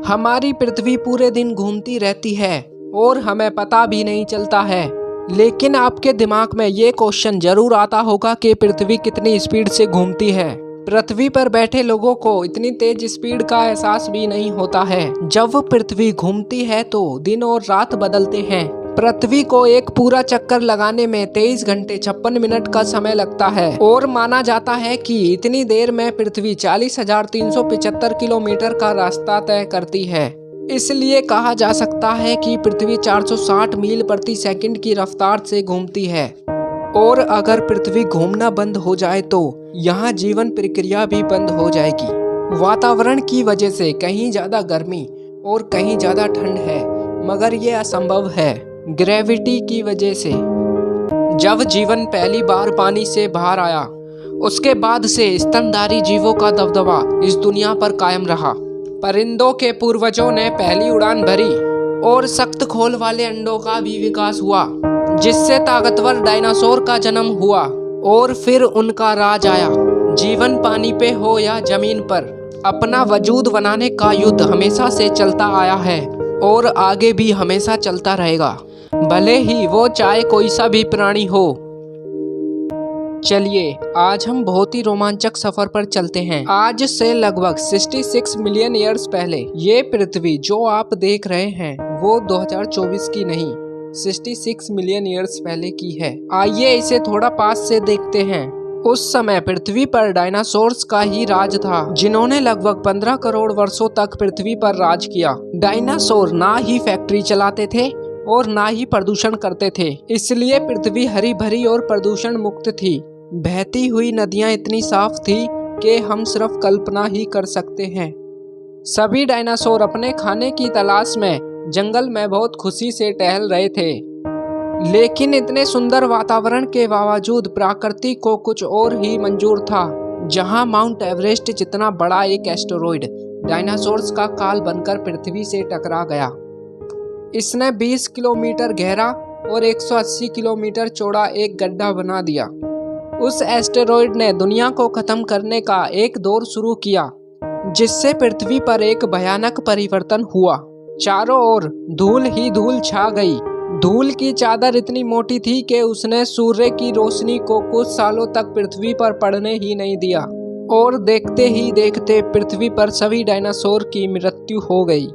हमारी पृथ्वी पूरे दिन घूमती रहती है और हमें पता भी नहीं चलता है। लेकिन आपके दिमाग में ये क्वेश्चन जरूर आता होगा कि पृथ्वी कितनी स्पीड से घूमती है। पृथ्वी पर बैठे लोगों को इतनी तेज स्पीड का एहसास भी नहीं होता है। जब पृथ्वी घूमती है तो दिन और रात बदलते हैं। पृथ्वी को एक पूरा चक्कर लगाने में 23 घंटे 56 मिनट का समय लगता है और माना जाता है कि इतनी देर में पृथ्वी 40,375 किलोमीटर का रास्ता तय करती है। इसलिए कहा जा सकता है कि पृथ्वी 460 मील प्रति सेकंड की रफ्तार से घूमती है। और अगर पृथ्वी घूमना बंद हो जाए तो यहाँ जीवन प्रक्रिया भी बंद हो जाएगी। वातावरण की वजह से कहीं ज्यादा गर्मी और कहीं ज्यादा ठंड है, मगर ये असंभव है ग्रेविटी की वजह से। जब जीवन पहली बार पानी से बाहर आया, उसके बाद से स्तनधारी जीवों का दबदबा इस दुनिया पर कायम रहा। परिंदों के पूर्वजों ने पहली उड़ान भरी और सख्त खोल वाले अंडों का भी विकास हुआ, जिससे ताकतवर डायनासोर का जन्म हुआ और फिर उनका राज आया। जीवन पानी पे हो या जमीन पर, अपना वजूद बनाने का युद्ध हमेशा से चलता आया है और आगे भी हमेशा चलता रहेगा, भले ही वो चाहे कोई सा भी प्राणी हो। चलिए आज हम बहुत ही रोमांचक सफर पर चलते हैं। आज से लगभग 66 मिलियन ईयर्स पहले ये पृथ्वी जो आप देख रहे हैं वो 2024 की नहीं, 66 मिलियन ईयर्स पहले की है। आइए इसे थोड़ा पास से देखते हैं। उस समय पृथ्वी पर डायनासोर्स का ही राज था, जिन्होंने लगभग 15 करोड़ वर्षों तक पृथ्वी पर राज किया। डायनासोर ना ही फैक्ट्री चलाते थे और ना ही प्रदूषण करते थे, इसलिए पृथ्वी हरी भरी और प्रदूषण मुक्त थी। बहती हुई नदियां इतनी साफ थी कि हम सिर्फ कल्पना ही कर सकते हैं। सभी डायनासोर अपने खाने की तलाश में जंगल में बहुत खुशी से टहल रहे थे। लेकिन इतने सुंदर वातावरण के बावजूद प्रकृति को कुछ और ही मंजूर था। जहां माउंट एवरेस्ट जितना बड़ा एक एस्टेरॉयड डायनासोर्स का काल बनकर पृथ्वी से टकरा गया। इसने 20 किलोमीटर गहरा और 180 किलोमीटर चौड़ा एक गड्ढा बना दिया। उस एस्टेरॉयड ने दुनिया को खत्म करने का एक दौर शुरू किया, जिससे पृथ्वी पर एक भयानक परिवर्तन हुआ। चारों ओर धूल ही धूल छा गई। धूल की चादर इतनी मोटी थी कि उसने सूर्य की रोशनी को कुछ सालों तक पृथ्वी पर पड़ने ही नहीं दिया और देखते ही देखते पृथ्वी पर सभी डायनासोर की मृत्यु हो गई।